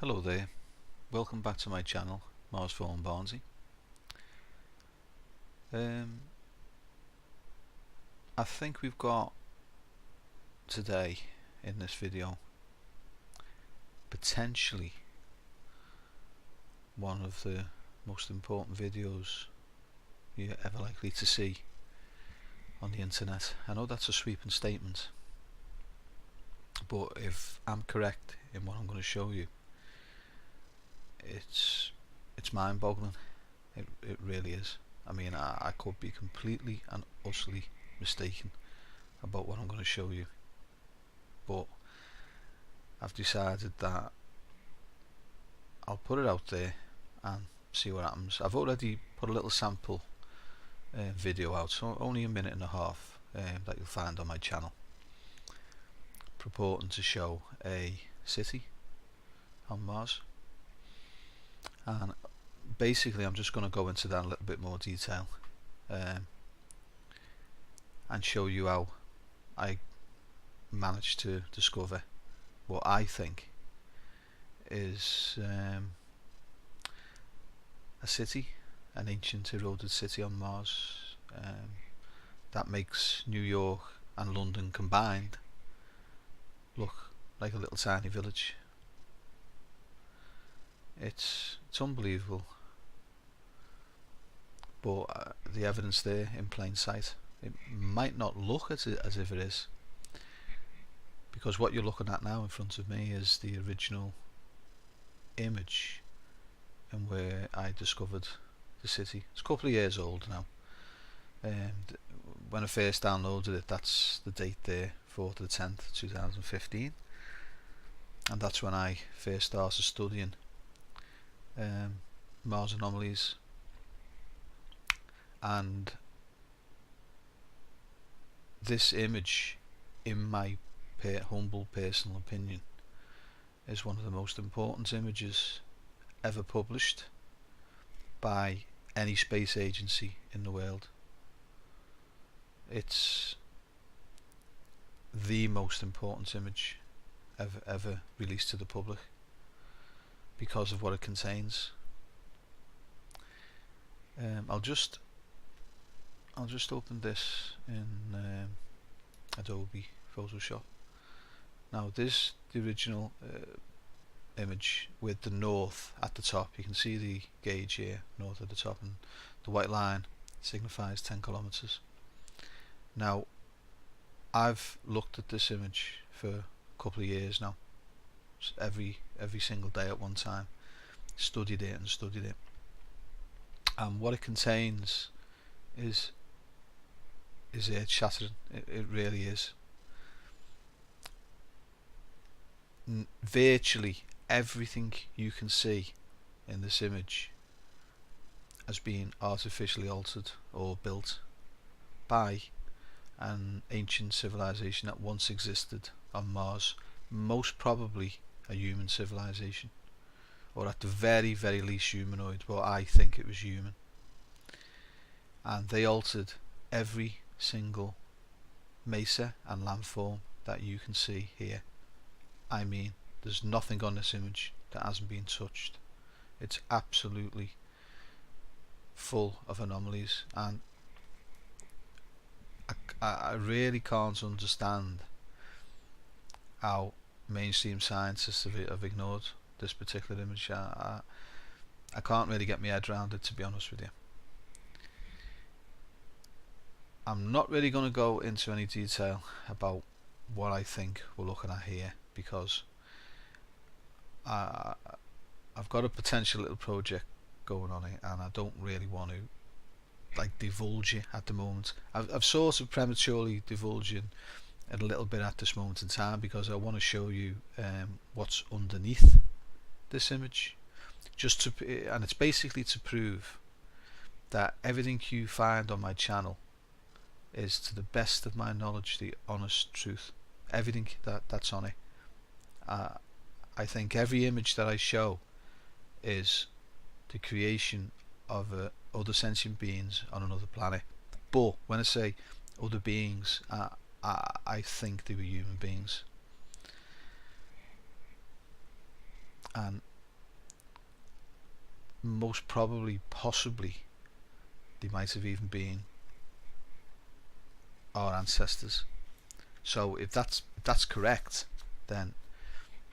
Hello there, welcome back to my channel, Mars Phone Barnsey. I think we've got today in this video potentially one of the most important videos you're ever likely to see on the internet. I know that's a sweeping statement, but if I'm correct in what I'm going to show you, it's mind-boggling. It really is. I mean, I could be completely and utterly mistaken about what I'm going to show you, but I've decided that I'll put it out there and see what happens. I've already put a little sample video out, so only a minute and a half, that you'll find on my channel, purporting to show a city on Mars. And basically I'm just going to go into that in a little bit more detail and show you how I managed to discover what I think is a city, an ancient eroded city on Mars, that makes New York and London combined look like a little tiny village. It's unbelievable, but the evidence there in plain sight. It might not look as if it is, because what you're looking at now in front of me is the original image and where I discovered the city. It's a couple of years old now, and when I first downloaded it, that's the date there, 4th to the 10th 2015, and that's when I first started studying Mars anomalies. And this image, in my humble personal opinion, is one of the most important images ever published by any space agency in the world. It's the most important image ever released to the public because of what it contains. I'll just open this in Adobe Photoshop. Now this the original image with the north at the top. You can see the gauge here, north at the top, and the white line signifies 10 kilometers. Now I've looked at this image for a couple of years now, every single day at one time, studied it, and what it contains is earth-shattering. It really is. Virtually everything you can see in this image has been artificially altered or built by an ancient civilization that once existed on Mars, most probably a human civilization, or at the very least humanoid, but I think it was human. And they altered every single mesa and landform that you can see here. I mean, there's nothing on this image that hasn't been touched. It's absolutely full of anomalies, and I really can't understand how mainstream scientists have ignored this particular image. I can't really get my head around it, to be honest with you. I'm not really going to go into any detail about what I think we're looking at here, because I've got a potential little project going on it, and I don't really want to divulge it at the moment. I've sort of prematurely divulging it a little bit at this moment in time, because I want to show you what's underneath this image, and it's basically to prove that everything you find on my channel is, to the best of my knowledge, the honest truth. Everything that's on it. I think every image that I show is the creation of other sentient beings on another planet. But when I say other beings, I think they were human beings. And most probably, possibly, they might have even been our ancestors. So if that's correct, then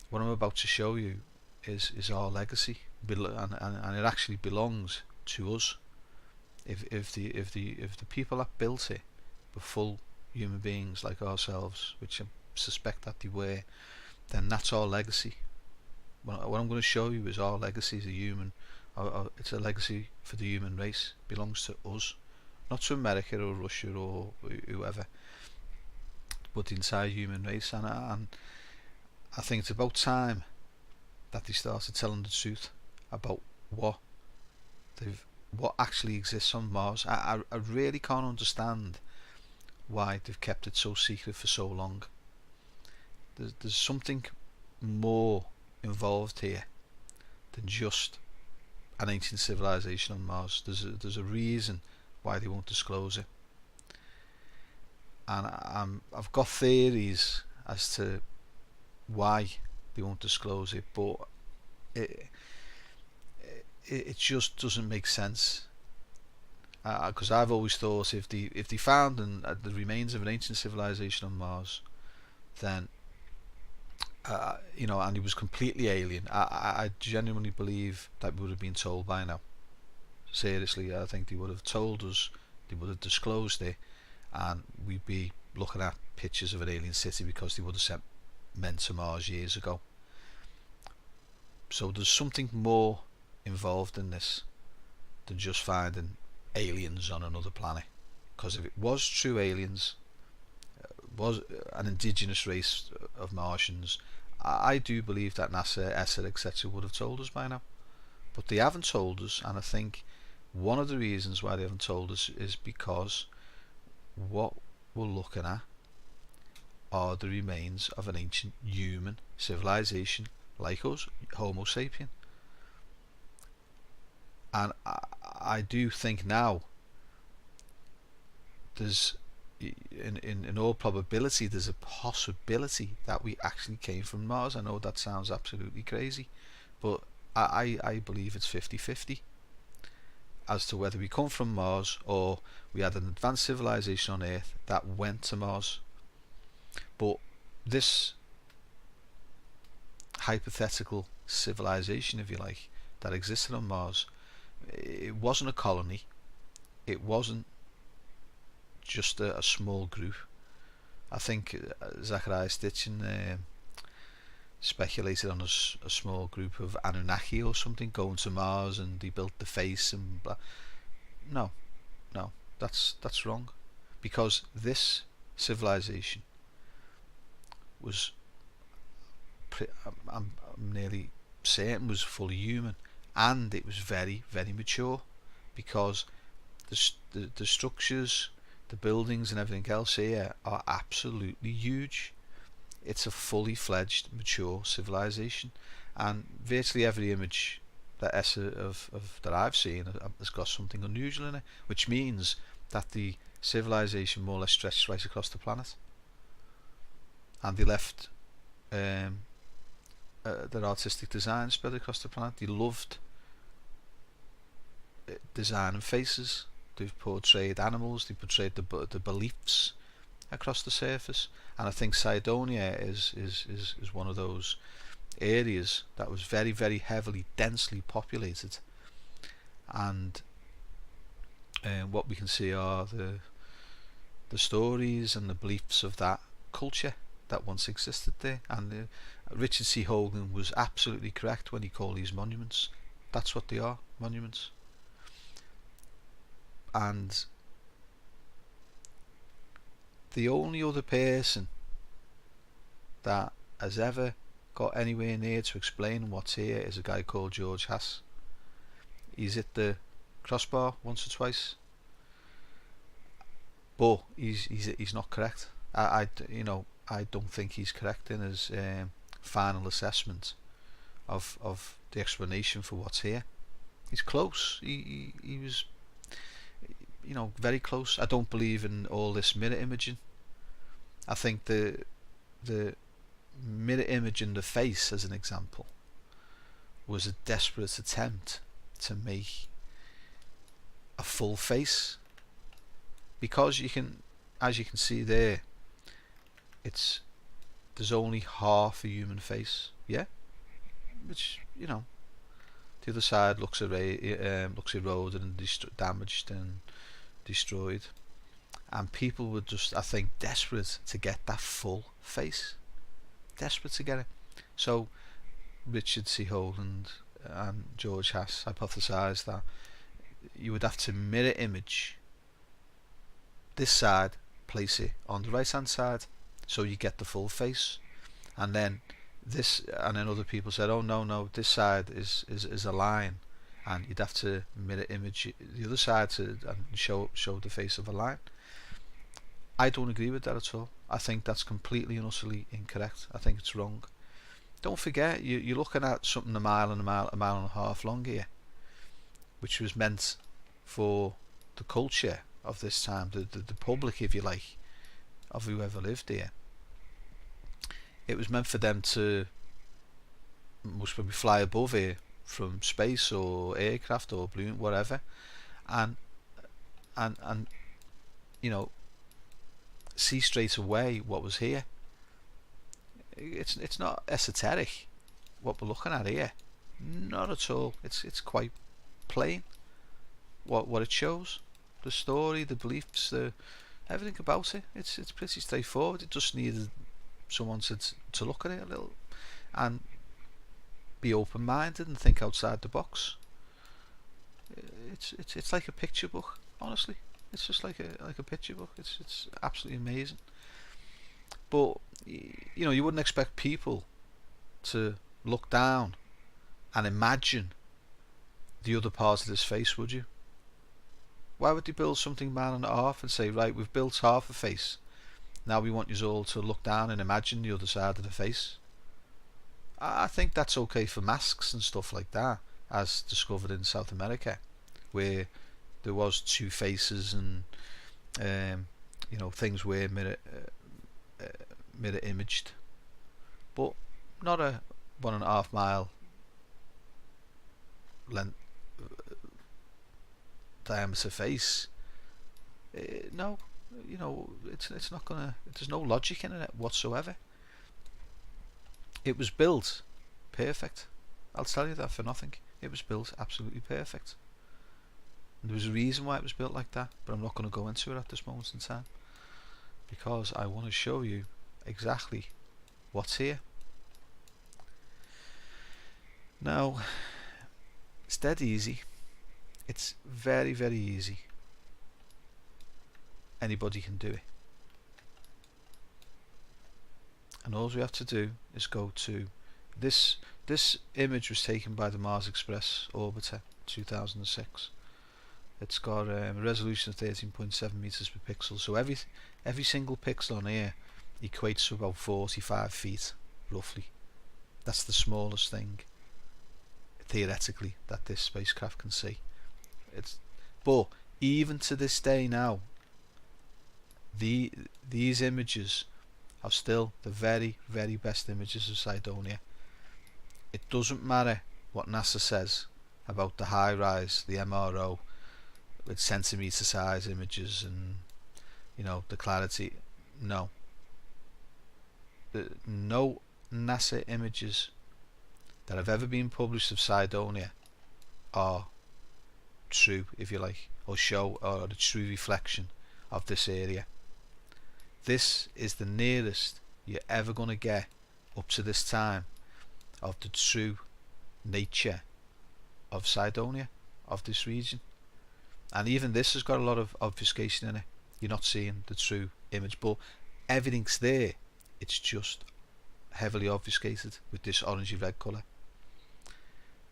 what I'm about to show you is our legacy, and it actually belongs to us. If the people that built it were full human beings like ourselves, which I suspect that they were, then that's our legacy. What I'm going to show you is our legacy as a human. It's a legacy for the human race. It belongs to us, not to America or Russia or whoever, but the entire human race. And I think it's about time that they started telling the truth about what actually exists on Mars. I really can't understand why they've kept it so secret for so long. There's something more involved here than just an ancient civilization on Mars. There's a reason why they won't disclose it, and I've got theories as to why they won't disclose it, but it just doesn't make sense. Because I've always thought if they found the remains of an ancient civilization on Mars, then and it was completely alien, I genuinely believe that we would have been told by now. Seriously, I think they would have told us, they would have disclosed it, and we'd be looking at pictures of an alien city because they would have sent men to Mars years ago. So there's something more involved in this than just finding aliens on another planet. Because if it was true aliens, was an indigenous race of Martians, I do believe that NASA, ESA, etc. would have told us by now. But they haven't told us, and I think one of the reasons why they haven't told us is because what we're looking at are the remains of an ancient human civilization like us, Homo sapien. And I do think now there's, in all probability, there's a possibility that we actually came from Mars. I know that sounds absolutely crazy, but I believe it's 50-50 as to whether we come from Mars or we had an advanced civilization on Earth that went to Mars. But this hypothetical civilization, if you like, that existed on Mars, it wasn't a colony, it wasn't just a small group. I think Zachariah Stitchin speculated on a small group of Anunnaki or something going to Mars, and they built the face and blah. No, that's wrong, because this civilization was, I'm nearly certain, was fully human, and it was very, very mature, because the structures, the buildings and everything else here are absolutely huge. It's a fully fledged, mature civilization, and virtually every image that that I've seen has got something unusual in it, which means that the civilization more or less stretched right across the planet, and they left their artistic design spread across the planet. They loved designing faces. They've portrayed animals. They portrayed the beliefs across the surface, and I think Cydonia is one of those areas that was very, very heavily, densely populated, and what we can see are the stories and the beliefs of that culture that once existed there. And Richard C. Hogan was absolutely correct when he called these monuments. That's what they are, monuments. And the only other person that has ever got anywhere near to explain what's here is a guy called George Haas. He's hit the crossbar once or twice, but he's not correct. I don't think he's correct in his final assessment of the explanation for what's here. He's close. He was, very close. I don't believe in all this mirror imaging. I think the mirror image in the face, as an example, was a desperate attempt to make a full face, because you can, as you can see there, there's only half a human face, yeah, which, you know, the other side looks eroded and damaged and destroyed, and people were just, I think, desperate to get that full face, desperate to get it. So Richard C. Holland and George Haas hypothesized that you would have to mirror image this side, place it on the right hand side, so you get the full face, and then other people said, oh no, this side is a line, and you'd have to mirror image the other side and show the face of a line. I don't agree with that at all. I think that's completely and utterly incorrect. I think it's wrong. Don't forget, you're looking at something a mile and a half long here, which was meant for the culture of this time, the public, if you like, of whoever lived here. It was meant for them to most probably fly above here from space or aircraft or balloon, whatever, and you know, see straight away what was here. It's not esoteric what we're looking at here, not at all. It's quite plain what it shows, the story, the beliefs, everything about it. It's pretty straightforward. It just needed someone to look at it a little and be open-minded and think outside the box. It's like a picture book, honestly. It's just like a picture book. It's absolutely amazing. But you know, you wouldn't expect people to look down and imagine the other part of this face, would you? Why would they build something mile and a half and say, right, we've built half a face, now we want you all to look down and imagine the other side of the face? I think that's okay for masks and stuff like that, as discovered in South America, where there was two faces and you know, things were mirror imaged, but not a 1.5 mile length diameter face. No, you know, it's not gonna. There's no logic in it whatsoever. It was built perfect. I'll tell you that for nothing. It was built absolutely perfect. And there was a reason why it was built like that, but I'm not going to go into it at this moment in time, because I want to show you exactly what's here. Now, it's dead easy. It's very, very easy. Anybody can do it. And all we have to do is go to this image was taken by the Mars Express orbiter 2006. It's got a resolution of 13.7 meters per pixel, so every single pixel on here equates to about 45 feet roughly. That's the smallest thing theoretically that this spacecraft can see. But even to this day now, these images are still the very, very best images of Cydonia. It doesn't matter what NASA says about the high rise, the MRO, with centimeter size images and, you know, the clarity. No, no NASA images that have ever been published of Cydonia are true, if you like, or show or the true reflection of this area. This is the nearest you're ever going to get up to this time of the true nature of Cydonia, of this region. And even this has got a lot of obfuscation in it. You're not seeing the true image, but everything's there. It's just heavily obfuscated with this orangey red colour.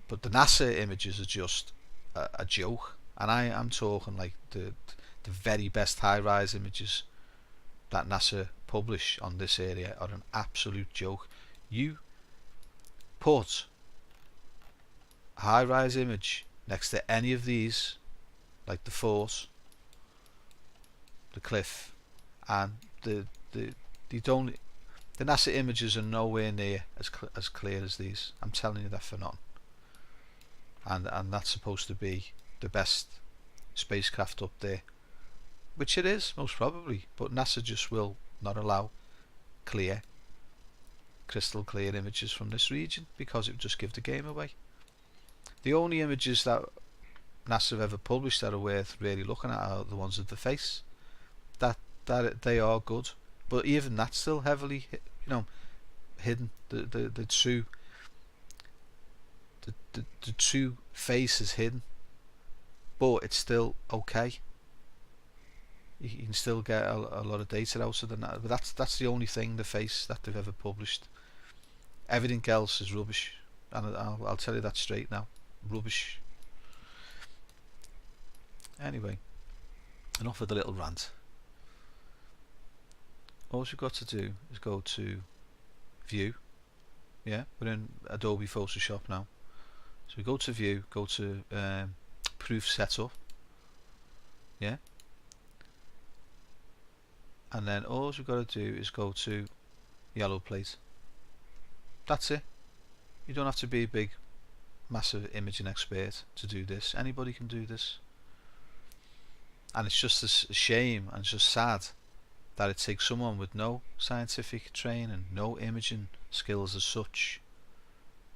But the NASA images are just a joke, and I'm talking like the very best high-rise images that NASA publish on this area are an absolute joke. You put a high-rise image next to any of these, like the fort, the cliff, and the NASA images are nowhere near as clear as these. I'm telling you that for nothing. and that's supposed to be the best spacecraft up there, which it is most probably, but NASA just will not allow clear, crystal clear images from this region because it would just give the game away. The only images that NASA have ever published that are worth really looking at are the ones of the face. That they are good, but even that's still heavily, hidden. The true face is hidden, but it's still okay. You can still get a lot of data out of that, but that's the only thing, the face, that they've ever published. Everything else is rubbish, and I'll tell you that straight now. Rubbish. Anyway, enough of the little rant. All you've got to do is go to View. Yeah, we're in Adobe Photoshop now. So we go to View, go to Proof Setup. Yeah. And then all you've got to do is go to Yellow Plate. That's it. You don't have to be a big, massive imaging expert to do this. Anybody can do this. And it's just a shame and it's just sad that it takes someone with no scientific training, no imaging skills as such,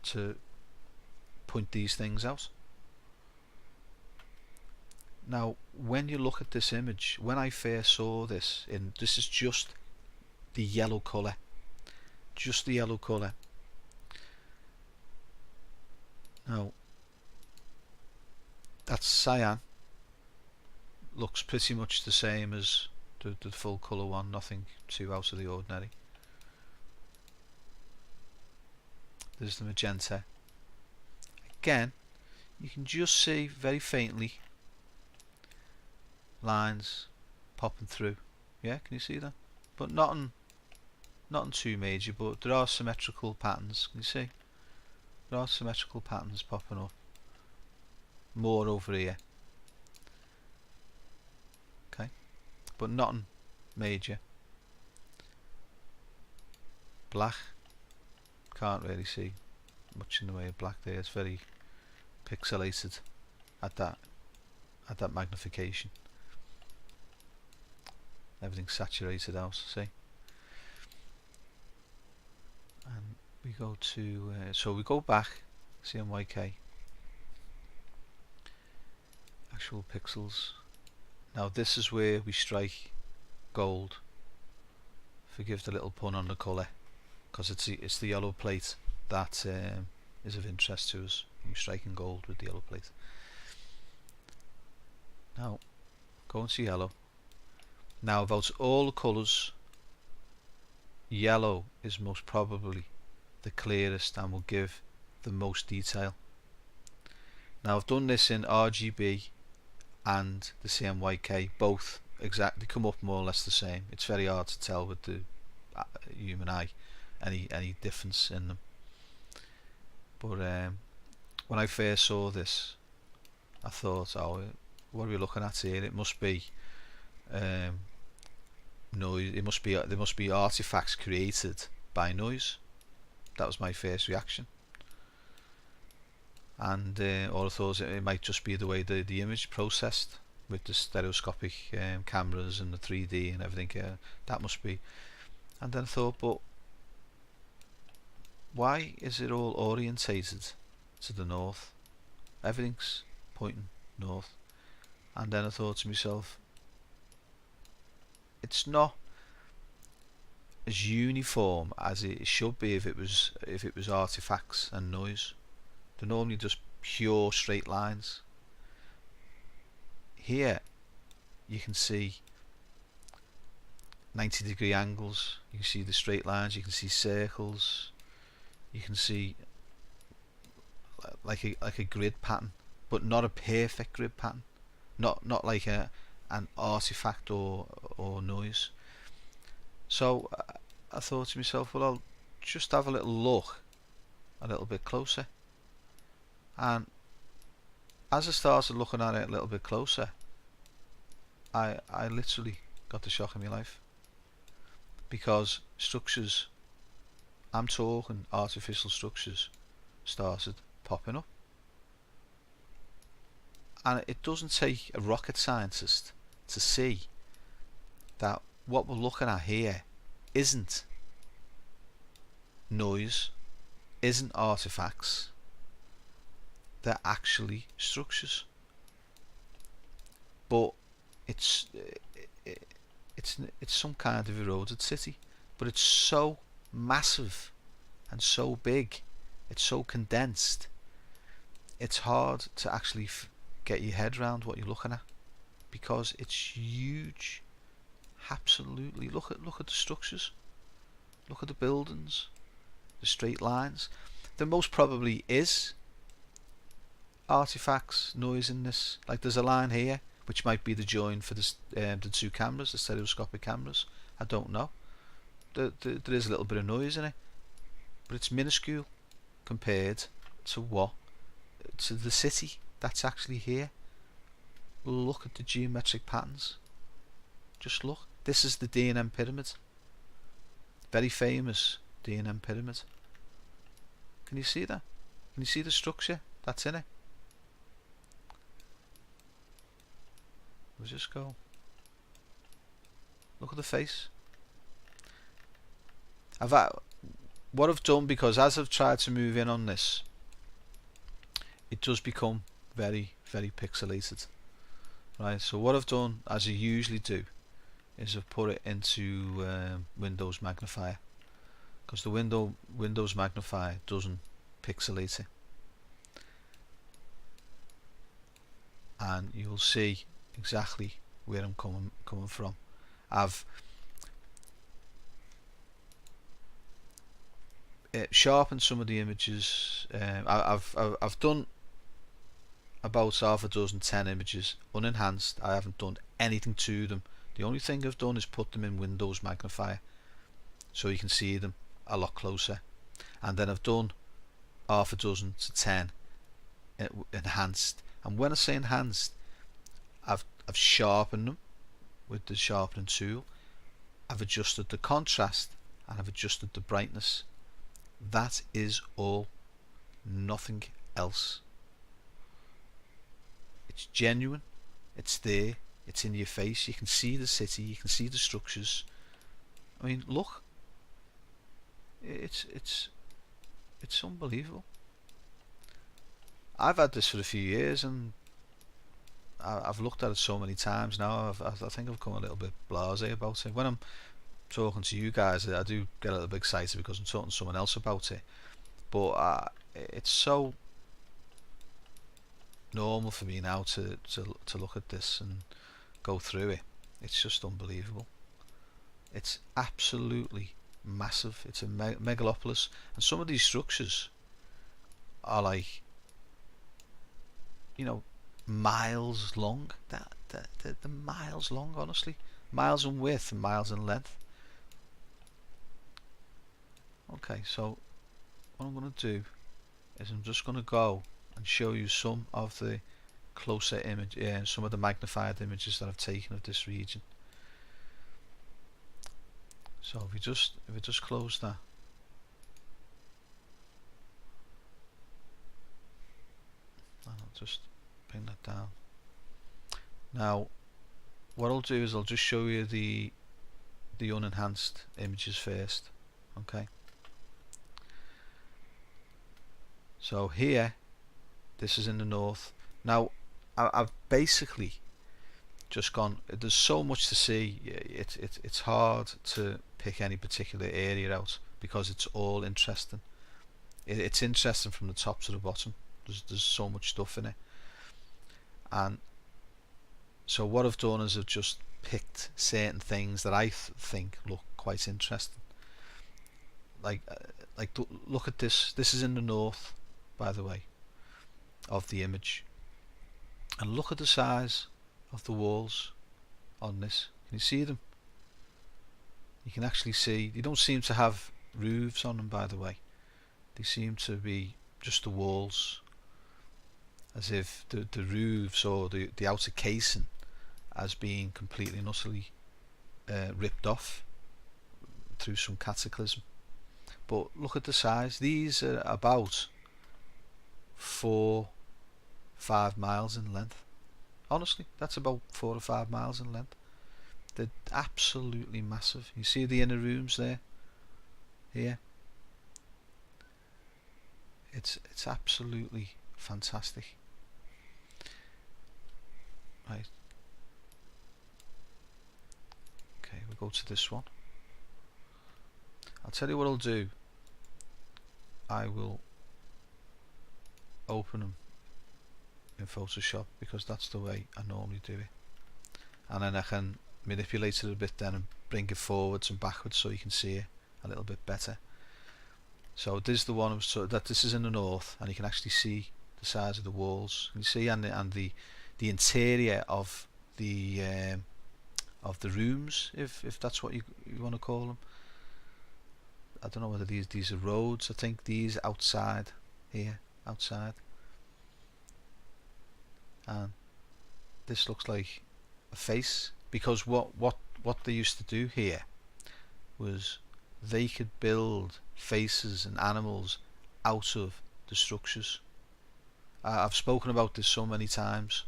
to point these things out. Now, when you look at this image, when I first saw this, this is just the yellow colour, just the yellow colour. Now, that cyan looks pretty much the same as the full colour one, nothing too out of the ordinary. There's the magenta. Again, you can just see very faintly lines popping through. Yeah, can you see that? But nothing too major, but there are symmetrical patterns. Can you see? There are symmetrical patterns popping up. More over here. Okay, but nothing major. Black, can't really see much in the way of black there. It's very pixelated at that magnification. Everything's saturated out, see? And we go to so we go back, CMYK, actual pixels. Now this is where we strike gold. Forgive the little pun on the colour, because it's the yellow plate that is of interest to us. We're striking gold with the yellow plate. Now go into yellow. Now, about all the colours, yellow is most probably the clearest and will give the most detail. Now, I've done this in RGB and the CMYK, both exactly come up more or less the same. It's very hard to tell with the human eye any difference in them. But when I first saw this, I thought, oh, what are we looking at here? It must be noise. There must be artifacts created by noise. That was my first reaction, and all I thought it might just be the way the image processed with the stereoscopic cameras and the 3D and everything. That must be. And then I thought, but why is it all orientated to the north? Everything's pointing north. And then I thought to myself, it's not as uniform as it should be if it was artifacts and noise. They're normally just pure straight lines. Here you can see 90-degree angles, you can see the straight lines, you can see circles, you can see like a grid pattern, but not a perfect grid pattern. Not like an artifact or noise. So I thought to myself, well, I'll just have a little look a little bit closer. And as I started looking at it a little bit closer, I literally got the shock of my life, because structures, I'm talking artificial structures, started popping up. And it doesn't take a rocket scientist to see that what we're looking at here isn't noise, isn't artifacts, they're actually structures. But it's it's some kind of eroded city, but it's so massive and so big, it's so condensed, it's hard to actually get your head around what you're looking at, because it's huge. Absolutely. Look at the structures, look at the buildings, the straight lines. There most probably is artifacts, noise in this. Like there's a line here which might be the join for this, the two cameras, the stereoscopic cameras. I don't know. There is a little bit of noise in it, but it's minuscule compared to what? To the city that's actually here. Look at the geometric patterns. Just look. This is the D&M pyramid. Very famous D&M pyramid. Can you see that? Can you see the structure that's in it? We'll just go. Look at the face. What I've done, because as I've tried to move in on this, it does become very, very pixelated. Right, so what I've done, as I usually do, is I've put it into Windows Magnifier, because the Windows Magnifier doesn't pixelate it, and you'll see exactly where I'm coming from. I've sharpened some of the images. I've done about half a dozen, 10 images unenhanced. I haven't done anything to them. The only thing I've done is put them in Windows Magnifier so you can see them a lot closer, and then I've done half a dozen to 10 enhanced. And when I say enhanced, I've sharpened them with the sharpening tool, I've adjusted the contrast, and I've adjusted the brightness. That is all, nothing else. It's genuine, it's there, it's in your face, you can see the city, you can see the structures. I mean, look, it's unbelievable. I've had this for a few years, and I've looked at it so many times now. I think I've become a little bit blasé about it. When I'm talking to you guys, I do get a little bit excited because I'm talking to someone else about it. But it's so normal for me now to look at this and go through it. It's just unbelievable. It's absolutely massive. It's a megalopolis, and some of these structures are like, you know, miles long. They're miles long, honestly. Miles in width and miles in length. Okay, so what I'm going to do is I'm just going to go and show you some of the closer image, some of the magnified images that I've taken of this region. So if we just close that, and I'll just bring that down. Now what I'll do is I'll just show you the unenhanced images first. Okay, so here, this is in the north. Now I've basically just gone, there's so much to see, it's hard to pick any particular area out because it's all interesting. It's interesting from the top to the bottom. There's so much stuff in it. And so what I've done is I've just picked certain things that I think look quite interesting. Like look at this. This is in the north, by the way, of the image. And look at the size of the walls on this. Can you see them? You can actually see, they don't seem to have roofs on them, by the way. They seem to be just the walls, as if the roofs or the outer casing has been completely and utterly ripped off through some cataclysm. But look at the size. These are about 4-5 miles in length. Honestly, that's about 4 or 5 miles in length. They're absolutely massive. You see the inner rooms there, here. It's absolutely fantastic. Right. Okay, we'll go to this one. I'll tell you what I'll do. I will open them in Photoshop because that's the way I normally do it, and then I can manipulate it a bit then and bring it forwards and backwards so you can see it a little bit better. So this is the one so that this is in the north, and you can actually see the sides of the walls. You see, and the interior of the rooms, if that's what you want to call them. I don't know whether these are roads. I think these outside here, outside, and this looks like a face, because what they used to do here was they could build faces and animals out of the structures. I've spoken about this so many times,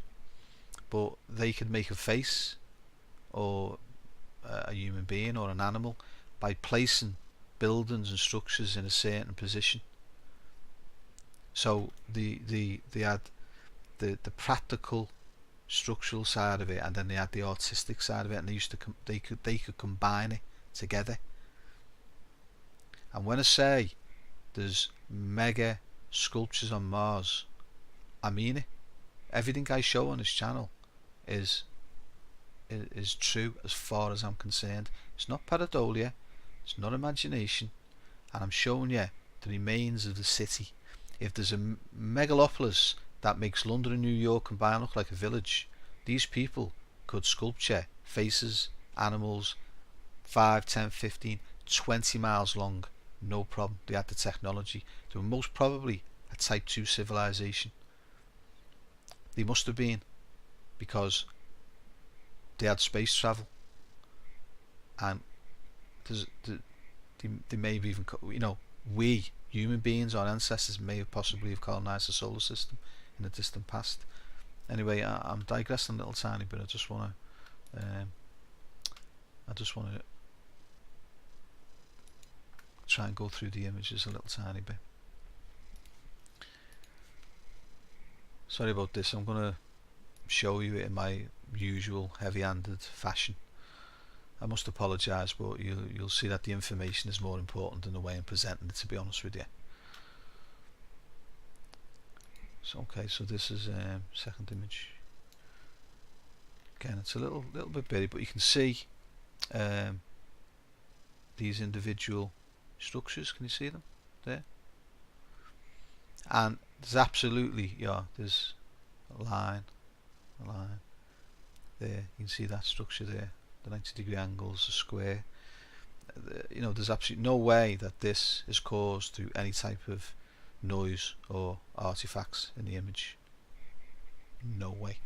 but they could make a face or a human being or an animal by placing buildings and structures in a certain position. So they had the practical structural side of it, and then they had the artistic side of it, and they could combine it together. And when I say there's mega sculptures on Mars, I mean it. Everything I show on this channel is true as far as I'm concerned. It's not pareidolia, it's not imagination, and I'm showing you the remains of the city. If there's a megalopolis that makes London and New York combined look like a village, these people could sculpture faces, animals, 5, 10, 15, 20 miles long, no problem. They had the technology. They were most probably a type 2 civilization. They must have been, because they had space travel, and they may have even, we human beings, our ancestors, may have possibly have colonized the solar system in the distant past. Anyway, I'm digressing a little tiny bit. I just want to try and go through the images a little tiny bit. Sorry about this. I'm going to show you it in my usual heavy-handed fashion. I must apologise, but you'll see that the information is more important than the way I'm presenting it, to be honest with you. So okay, so this is second image. Again, it's a little bit bitty, but you can see these individual structures. Can you see them there? And there's absolutely, there's a line there. You can see that structure there, the 90-degree angles, the square. There's absolutely no way that this is caused through any type of noise or artifacts in the image. No way.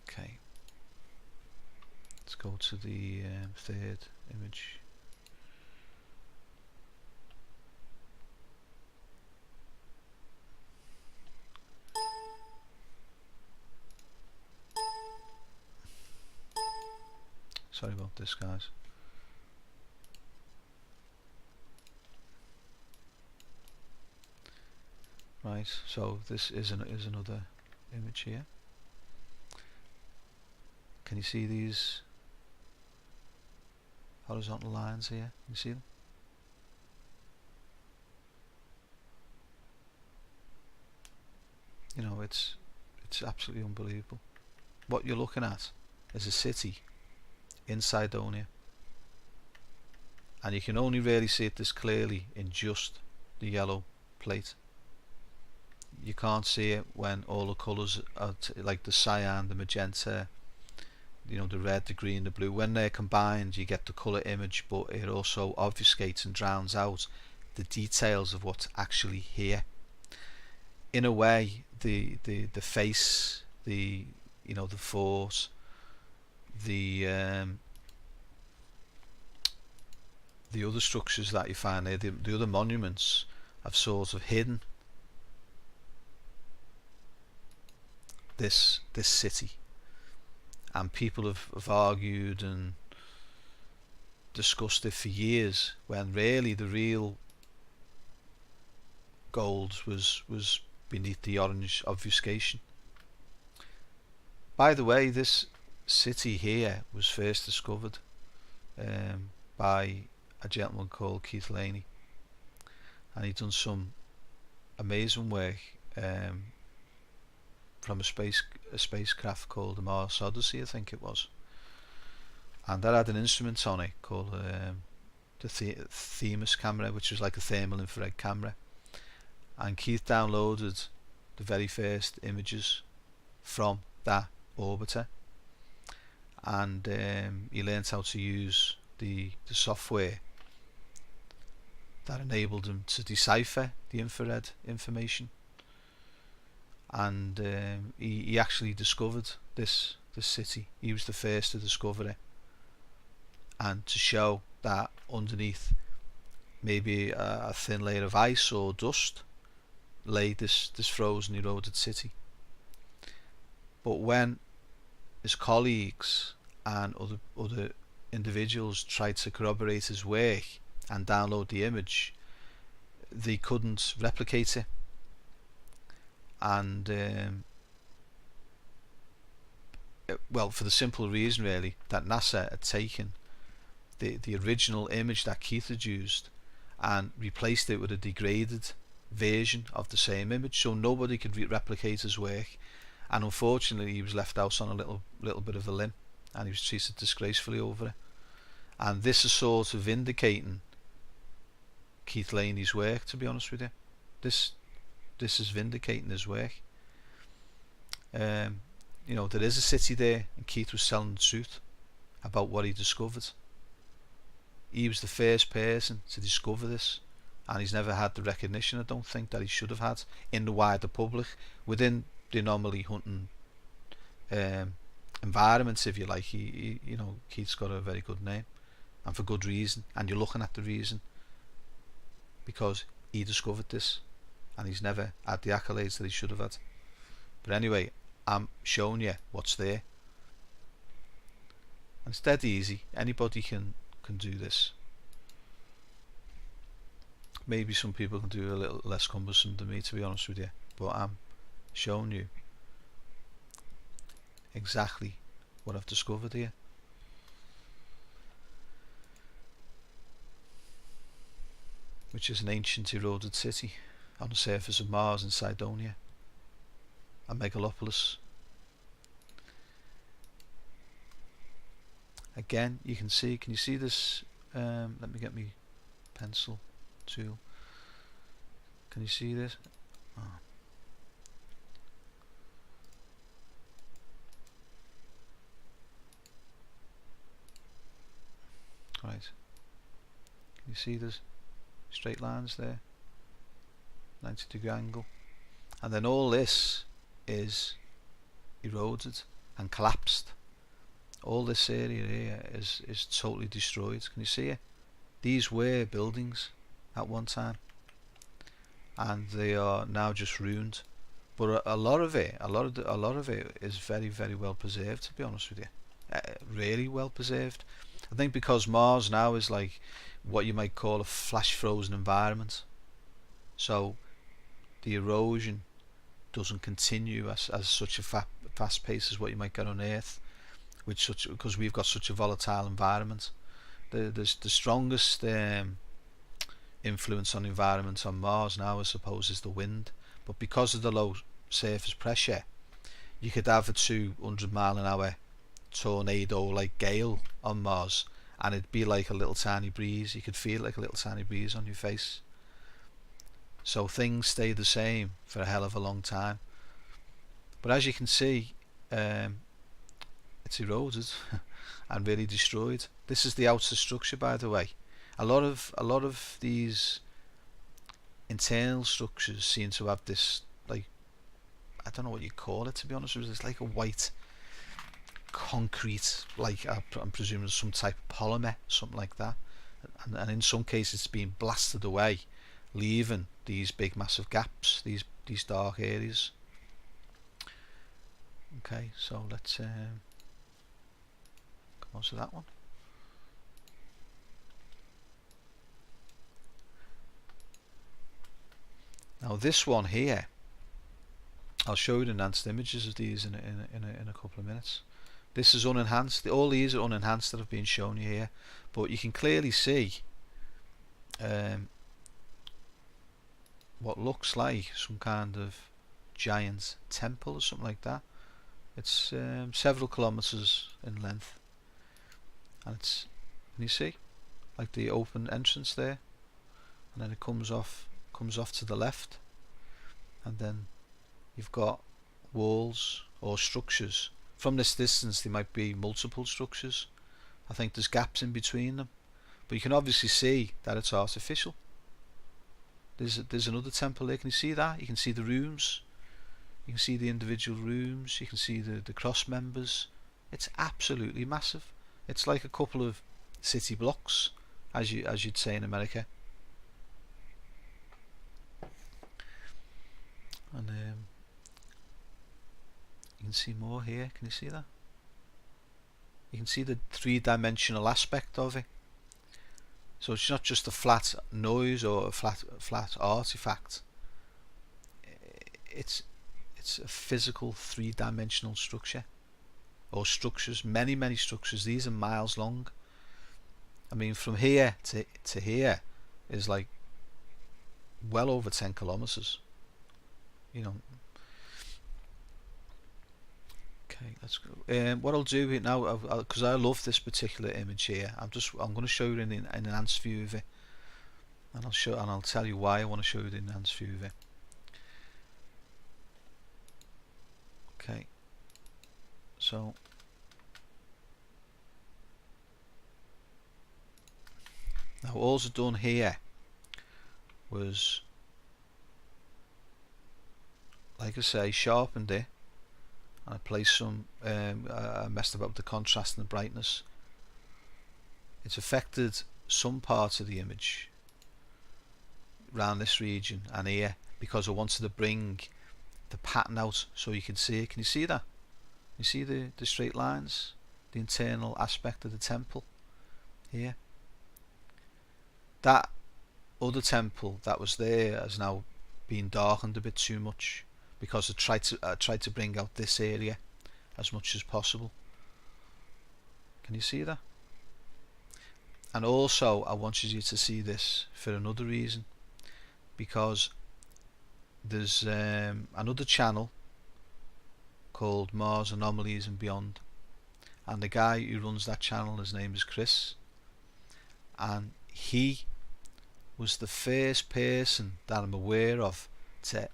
Okay, let's go to the third image. Sorry about this, guys. Right, so this is another image here. Can you see these horizontal lines here? Can you see them? It's absolutely unbelievable. What you're looking at is a city in Cydonia, and you can only really see it this clearly in just the yellow plate. You can't see it when all the colours are like the cyan, the magenta, the red, the green, the blue. When they're combined, you get the colour image, but it also obfuscates and drowns out the details of what's actually here. In a way, the face, the force, the other structures that you find there, the other monuments, have sort of hidden this city, and people have argued and discussed it for years, when really the real gold was beneath the orange obfuscation. By the way, this city here was first discovered by a gentleman called Keith Laney, and he'd done some amazing work from a spacecraft called the Mars Odyssey, I think it was, and that had an instrument on it called the Themis camera, which was like a thermal infrared camera, and Keith downloaded the very first images from that orbiter, and he learnt how to use the software that enabled him to decipher the infrared information, and he actually discovered this city. He was the first to discover it, and to show that underneath maybe a thin layer of ice or dust lay this frozen, eroded city. But when his colleagues and other individuals tried to corroborate his work and download the image, they couldn't replicate it, and well, for the simple reason really that NASA had taken the original image that Keith had used and replaced it with a degraded version of the same image, so nobody could replicate his work, and unfortunately he was left out on a little bit of a limb, and he was treated disgracefully over it. And this is sort of vindicating Keith Laney's work, to be honest with you. This is vindicating his work. You know, there is a city there, and Keith was telling the truth about what he discovered. He was the first person to discover this, and he's never had the recognition, I don't think, that he should have had in the wider public, within the anomaly hunting environments, if you like. He you know, Keith's got a very good name, and for good reason, and you're looking at the reason, because he discovered this, and he's never had the accolades that he should have had. But anyway, I'm showing you what's there, and it's dead easy. Anybody can do this. Maybe some people can do a little less cumbersome than me, to be honest with you, but I'm showing you exactly what I've discovered here. Which is an ancient eroded city on the surface of Mars in Cydonia, a megalopolis. Again, you can see, can you see this? Let me get my pencil tool. Can you see this? Oh. Right. Can you see this? Straight lines there, 90-degree angle, and then all this is eroded and collapsed. All this area here is totally destroyed. Can you see it? These were buildings at one time, and they are now just ruined. But a lot of it is very, very well preserved, to be honest with you. Really well preserved. I think because Mars now is like what you might call a flash frozen environment, so the erosion doesn't continue as such a fast pace as what you might get on Earth, because we've got such a volatile environment. The strongest influence on the environment on Mars now, I suppose, is the wind, but because of the low surface pressure, you could have a 200-mile-an-hour tornado like gale on Mars, and it'd be like a little tiny breeze. You could feel like a little tiny breeze on your face. So things stay the same for a hell of a long time. But as you can see, it's eroded and really destroyed. This is the outer structure, by the way. A lot of these internal structures seem to have this, like, I don't know what you call it, to be honest with you. It's like a white concrete, like I'm presuming some type of polymer, something like that, and in some cases it's being blasted away, leaving these big massive gaps, these dark areas. Okay, so let's come on to that one. Now this one here, I'll show you the enhanced images of these in a couple of minutes. This is unenhanced. All these are unenhanced that have been shown you here, but you can clearly see what looks like some kind of giant temple or something like that. It's several kilometers in length, and it's, can you see, like the open entrance there, and then it comes off to the left, and then you've got walls or structures. From this distance there might be multiple structures. I think there's gaps in between them, but you can obviously see that it's artificial. There's another temple there. Can you see that? You can see the rooms, you can see the individual rooms, you can see the cross members. It's absolutely massive. It's like a couple of city blocks, as you'd say in America. And you can see more here. Can you see that? You can see the three-dimensional aspect of it. So it's not just a flat noise or a flat artifact. It's a physical three-dimensional structure, or structures, many structures. These are miles long. I mean, from here to here is like well over 10 kilometers. You know. Okay, let's go. What I'll do now, because I love this particular image here, I'm going to show you an enhanced view of it, and I'll tell you why I want to show you the enhanced view of it. Okay, so now all I've done here was, like I say, sharpened it. I placed some, I messed about with the contrast and the brightness. It's affected some parts of the image around this region and here, because I wanted to bring the pattern out so you can see it. Can you see that? You see the straight lines, the internal aspect of the temple here. That other temple that was there has now been darkened a bit too much, because I tried to bring out this area as much as possible. Can you see that? And also I wanted you to see this for another reason, because there's another channel called Mars Anomalies and Beyond, and the guy who runs that channel, his name is Chris, and he was the first person that I'm aware of to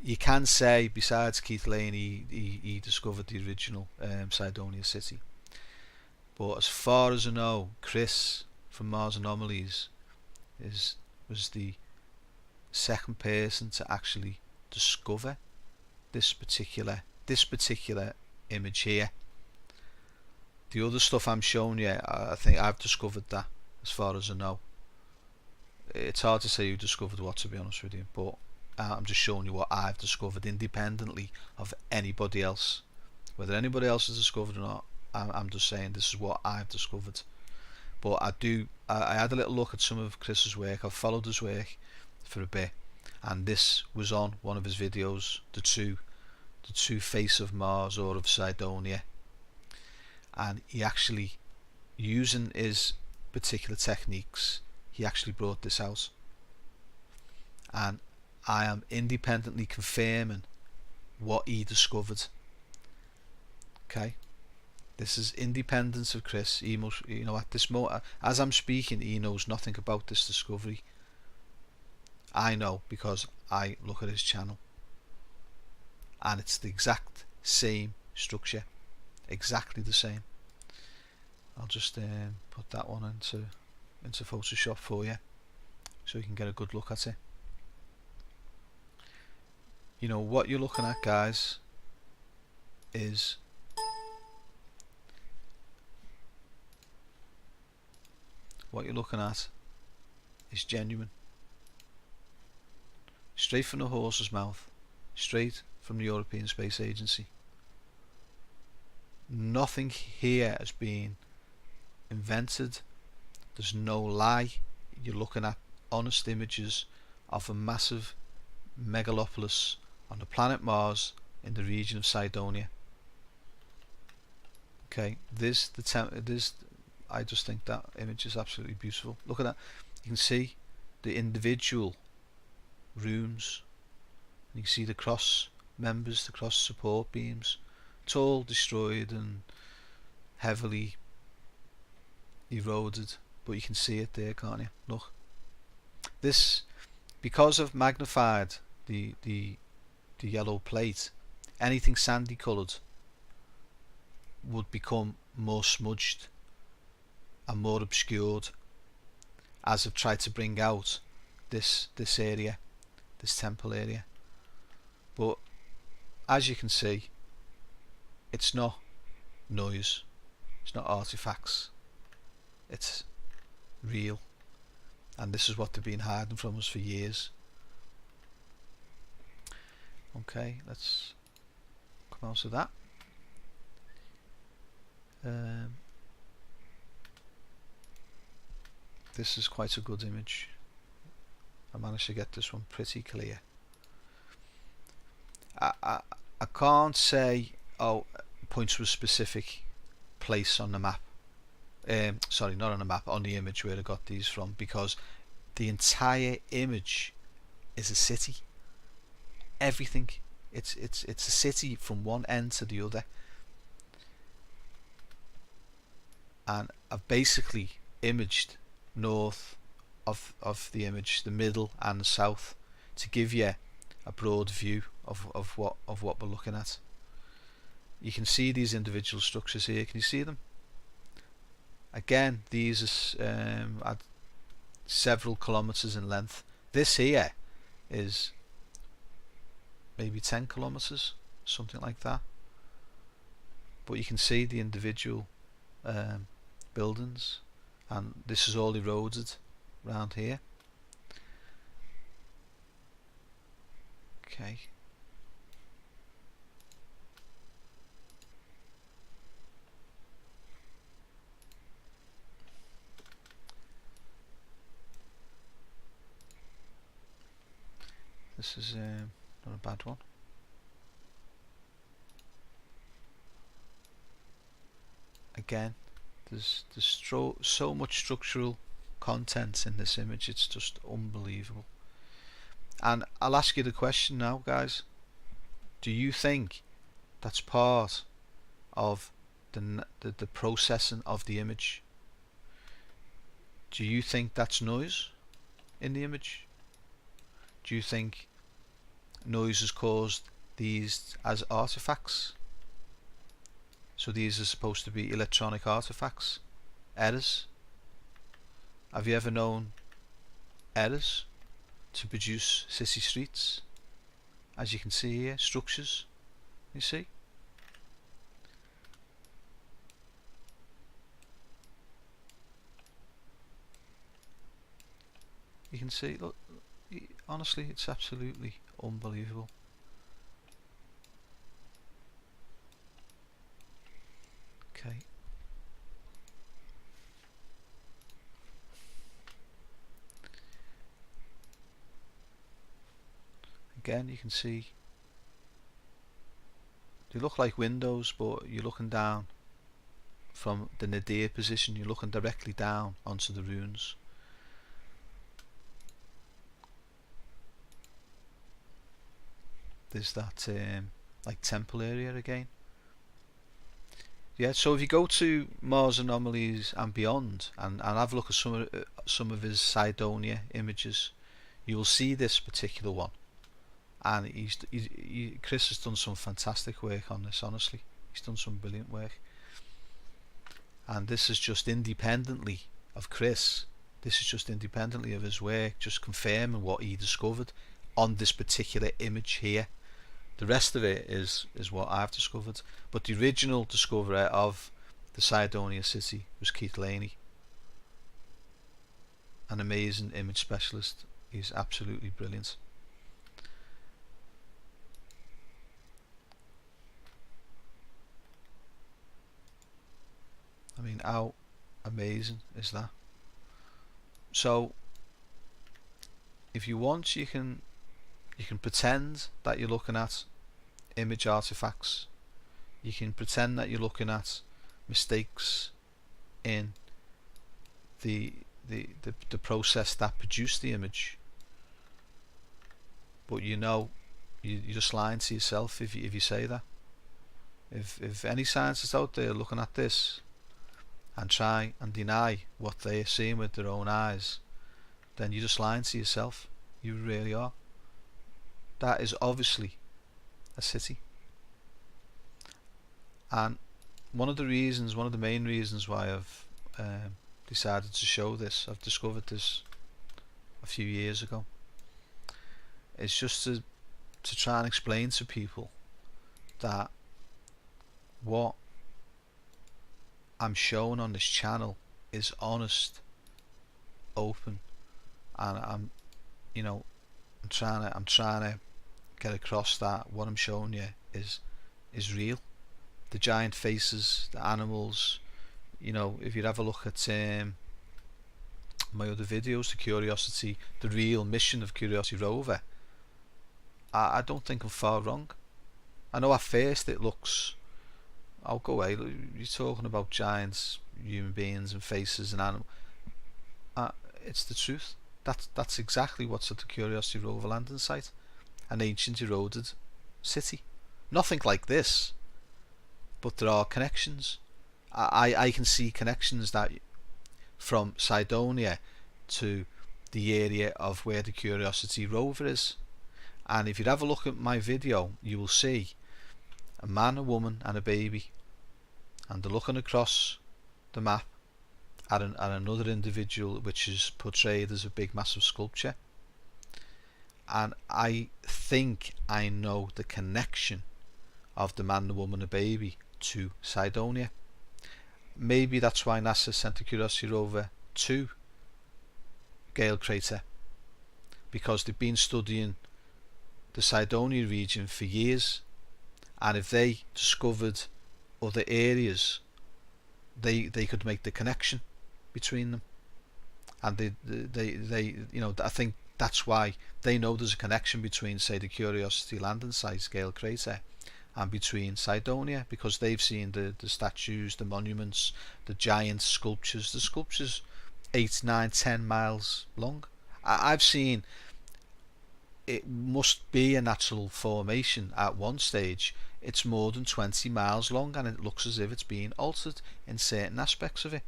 you can say, besides Keith Lane, he discovered the original Cydonia city. But as far as I know, Chris from Mars Anomalies was the second person to actually discover this particular image here. The other stuff I'm showing you, I think I've discovered that, as far as I know. It's hard to say who discovered what, to be honest with you, but I'm just showing you what I've discovered independently of anybody else. Whether anybody else has discovered or not, I'm just saying this is what I've discovered. But I had a little look at some of Chris's work. I've followed his work for a bit, and this was on one of his videos, the two face of Mars or of Cydonia, and he actually, using his particular techniques, he actually brought this out, and I am independently confirming what he discovered. Okay, this is independence of Chris. He must, at this moment, as I'm speaking, he knows nothing about this discovery. I know, because I look at his channel, and it's the exact same structure, exactly the same. I'll just put that one into Photoshop for you, so you can get a good look at it. What you're looking at, guys, is genuine. Straight from the horse's mouth, straight from the European Space Agency. Nothing here has been invented. There's no lie. You're looking at honest images of a massive megalopolis on the planet Mars in the region of Cydonia. Okay, I just think that image is absolutely beautiful. Look at that. You can see the individual rooms. You can see the cross members, the cross support beams. It's all destroyed and heavily eroded, but you can see it there, can't you? Look. This, because I've magnified the yellow plate, anything sandy coloured would become more smudged and more obscured as I've tried to bring out this area, this temple area. But as you can see, it's not noise, it's not artifacts, it's real, and this is what they've been hiding from us for years. Okay, let's come out of that. This is quite a good image. I managed to get this one pretty clear. I can't say points to a specific place on the map. Sorry, not on the map, on the image where I got these from, because the entire image is a city. Everything, it's a city from one end to the other, and I've basically imaged north of the image, the middle and the south, to give you a broad view of what we're looking at. You can see these individual structures here. Can you see them? Again, these are several kilometers in length. This here is maybe 10 kilometers, something like that. But you can see the individual buildings, and this is all eroded around here. Okay. This is not a bad one. Again, there's so much structural content in this image, it's just unbelievable. And I'll ask you the question now, guys. Do you think that's part of the processing of the image? Do you think that's noise in the image? Do you think noise has caused these as artifacts? So these are supposed to be electronic artifacts, errors. Have you ever known errors to produce city streets? As you can see here, structures, you see? You can see, look, honestly, it's absolutely unbelievable. Okay. Again, you can see they look like windows, but you're looking down from the nadir position, you're looking directly down onto the ruins. There's that like temple area again. Yeah, so if you go to Mars Anomalies and Beyond and have a look at some of his Cydonia images, you will see this particular one. And Chris has done some fantastic work on this, honestly. He's done some brilliant work. And this is just independently of Chris. This is just independently of his work, just confirming what he discovered on this particular image here. The rest of it is what I've discovered. But the original discoverer of the Cydonia city was Keith Laney. An amazing image specialist. He's absolutely brilliant. mean, how amazing is that? So if you want, you can pretend that you're looking at image artifacts. You can pretend that you're looking at mistakes in the process that produced the image, but you're just lying to yourself if you say that. If any scientists out there looking at this and try and deny what they're seeing with their own eyes, then you're just lying to yourself. You really are. That is obviously a city. And one of the main reasons why I've decided to show this, I've discovered this a few years ago, is just to try and explain to people that what I'm showing on this channel is honest, open, and I'm trying to get across that what I'm showing you is real. The giant faces, the animals, if you have a look at my other videos, the real mission of Curiosity rover, I don't think I'm far wrong. I know at first it looks, oh go away, you're talking about giants, human beings and faces and animals. It's the truth. That's exactly what's at the Curiosity rover landing site, an ancient eroded city. Nothing like this, but there are connections. I can see connections that from Cydonia to the area of where the Curiosity rover is. And if you have a look at my video, you will see a man, a woman and a baby, and they're looking across the map at another individual which is portrayed as a big massive sculpture. And I think I know the connection of the man, the woman, the baby to Cydonia. Maybe that's why NASA sent the Curiosity rover to Gale Crater, because they've been studying the Cydonia region for years, and if they discovered other areas, they could make the connection between them. And they I think that's why they know there's a connection between, say, the Curiosity landing site, Gale Crater, and between Cydonia, because they've seen the statues, the monuments, the giant sculptures. The sculptures 8, 9, 10 miles long. I've seen it must be a natural formation at one stage. It's more than 20 miles long, and it looks as if it's being altered in certain aspects of it,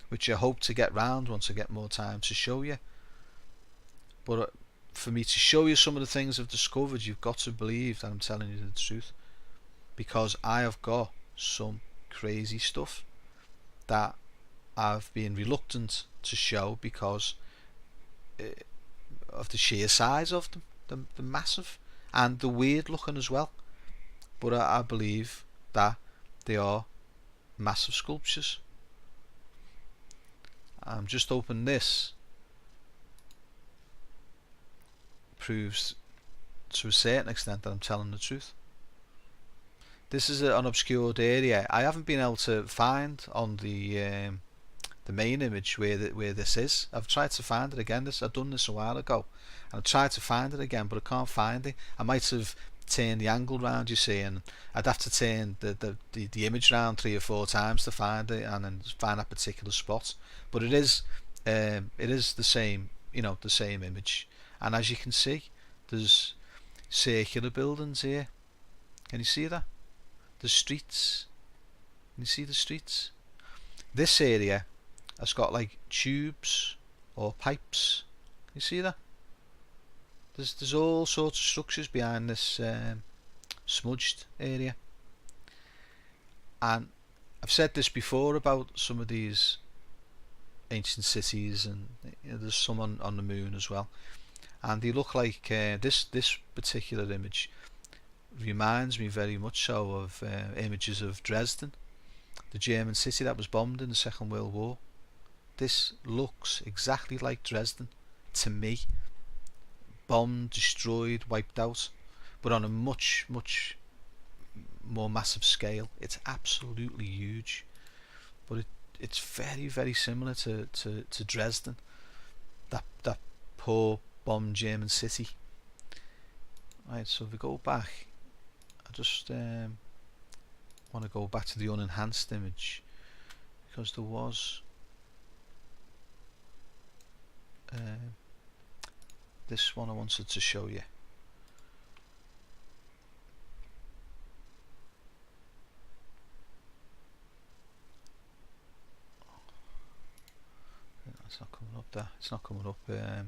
which I hope to get round once I get more time to show you. But for me to show you some of the things I've discovered, you've got to believe that I'm telling you the truth, because I have got some crazy stuff that I've been reluctant to show because of the sheer size of them, the massive, and the weird looking as well. But I believe that they are massive sculptures. I'm just opening this. Proves to a certain extent that I'm telling the truth. This is an obscured area. I haven't been able to find on the main image where this is. I've tried to find it again. I've done this a while ago, and I've tried to find it again, but I can't find it. I might have turned the angle round, you see, and I'd have to turn the image round 3 or 4 times to find it, and then find that particular spot. But it is the same, the same image. And as you can see, there's circular buildings here. Can you see that? The streets. Can you see the streets? This area has got like tubes or pipes. Can you see that? There's all sorts of structures behind this smudged area. And I've said this before about some of these ancient cities, and there's some on the moon as well. And they look like this particular image reminds me very much so of images of Dresden, the German city that was bombed in the Second World War. This looks exactly like Dresden to me. Bombed, destroyed, wiped out, but on a much more massive scale. It's absolutely huge, but it's very similar to Dresden, that poor bombed German city. Right, so if we go back, I just want to go back to the unenhanced image, because there was this one I wanted to show you. It's not coming up there. It's not coming up. Never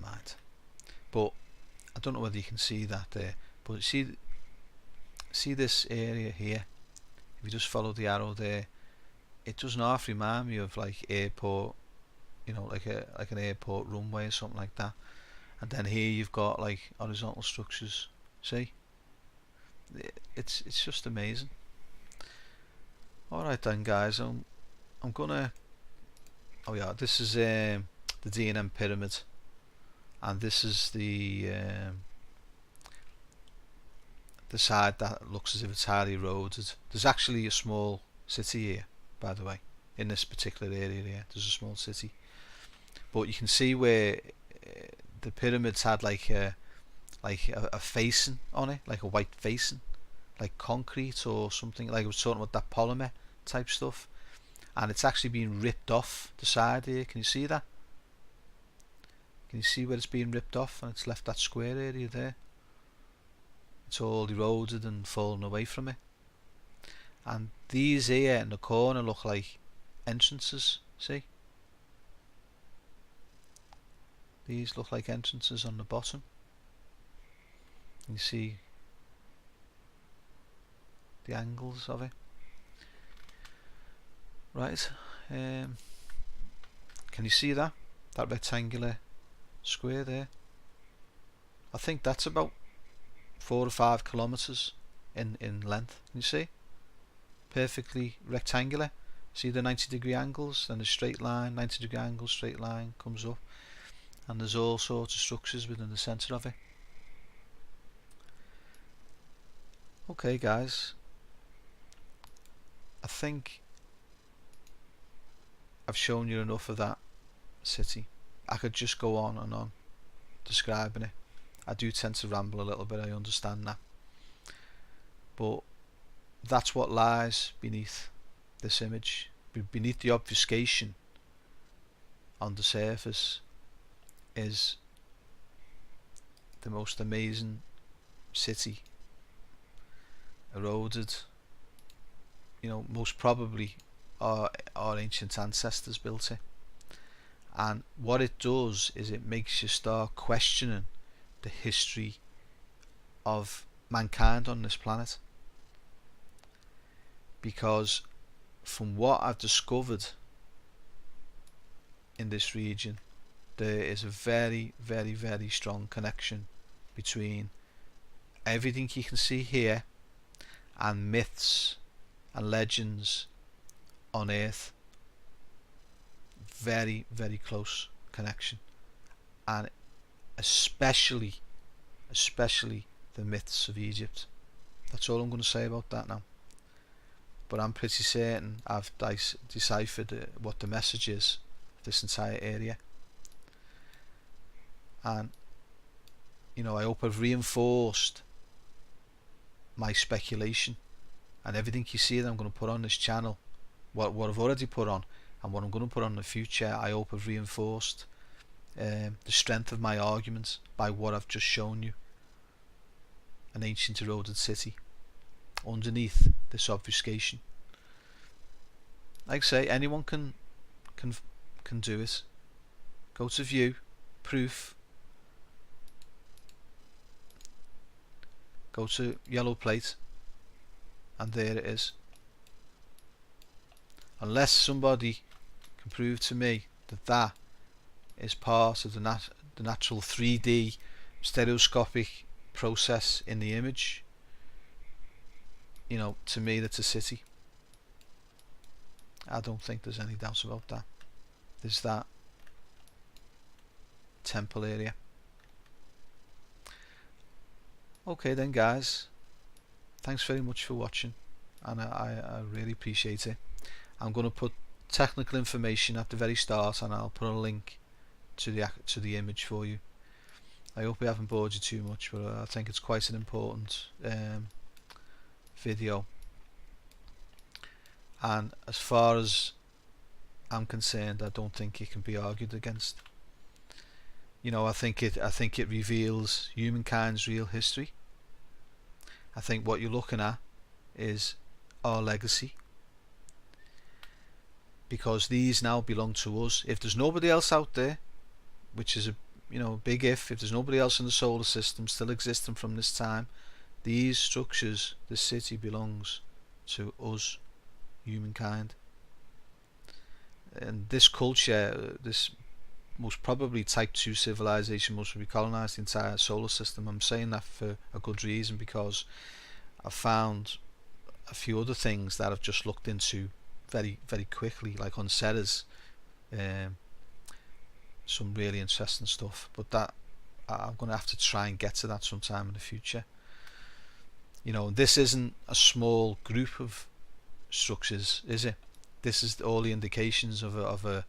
mind. But I don't know whether you can see that there. But see this area here. If you just follow the arrow there, it doesn't half remind me of like airport, you know, like an airport runway or something like that. And then here you've got like horizontal structures. See, it's just amazing. Alright then guys, I'm gonna, oh yeah, this is the D&M pyramid, and this is the side that looks as if it's highly eroded. There's actually a small city here, by the way, in this particular area here. There's a small city, but you can see where the pyramids had like a facing on it, like a white facing, like concrete or something. Like I was talking about that polymer type stuff, and it's actually been ripped off the side here. Can you see that? Can you see where it's being ripped off, and it's left that square area there? It's all eroded and fallen away from it. And these here in the corner look like entrances. See, these look like entrances on the bottom. You see the angles of it. Right, can you see that rectangular square there? I think that's about 4 or 5 kilometers in length. Can you see? Perfectly rectangular. See the 90-degree angles, then a straight line, 90-degree angle, straight line comes up, and there's all sorts of structures within the center of it. Okay guys, I think I've shown you enough of that city. I could just go on and on describing it. I do tend to ramble a little bit, I understand that, but that's what lies beneath this image. Beneath the obfuscation on the surface is the most amazing city, eroded. You know, most probably our ancient ancestors built it, and what it does is it makes you start questioning the history of mankind on this planet, because from what I've discovered in this region, there is a very strong connection between everything you can see here and myths and legends on Earth. Very close connection, and especially the myths of Egypt. That's all I'm going to say about that now, but I'm pretty certain I've deciphered what the message is of this entire area, and you know, I hope I've reinforced my speculation, and everything you see that I'm going to put on this channel, what I've already put on and what I'm going to put on in the future, I hope I've reinforced the strength of my arguments by what I've just shown you. An ancient eroded city underneath this obfuscation. Like I say, anyone can do it. Go to view, proof, go to yellow plate, and there it is. Unless somebody can prove to me that that is part of the natural 3D stereoscopic process in the image, you know, to me that's a city. I don't think there's any doubt about that. There's that temple area. Okay then guys, thanks very much for watching. and I really appreciate it. I'm going to put technical information at the very start, and I'll put a link to the image for you. I hope I haven't bored you too much, but I think it's quite an important video. And as far as I'm concerned, I don't think it can be argued against. You know, I think it reveals humankind's real history. I think what you're looking at is our legacy, because these now belong to us. If there's nobody else out there, which is a big if there's nobody else in the solar system still existing from this time, these structures, this city, belongs to us, humankind. And this culture, this most probably type 2 civilization, must have colonized the entire solar system. I'm saying that for a good reason, because I've found a few other things that I've just looked into very, very quickly, like on Ceres, some really interesting stuff, but that I'm going to have to try and get to that sometime in the future. You know, this isn't a small group of structures, is it? This is all the indications of a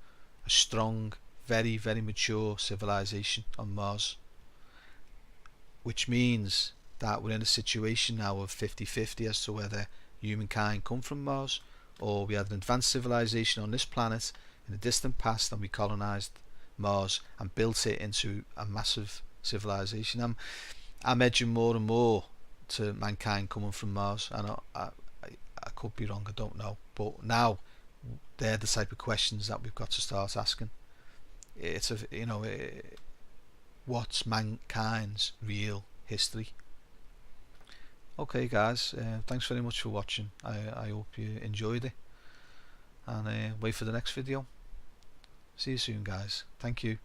strong, very, very mature civilization on Mars, which means that we're in a situation now of 50-50 as to whether humankind come from Mars, or we had an advanced civilization on this planet in the distant past and we colonized Mars and built it into a massive civilization. I'm edging more and more to mankind coming from Mars, and I could be wrong, I don't know, but now they're the type of questions that we've got to start asking. It's what's mankind's real history? Okay guys, thanks very much for watching. I hope you enjoyed it, and wait for the next video. See you soon guys. Thank you.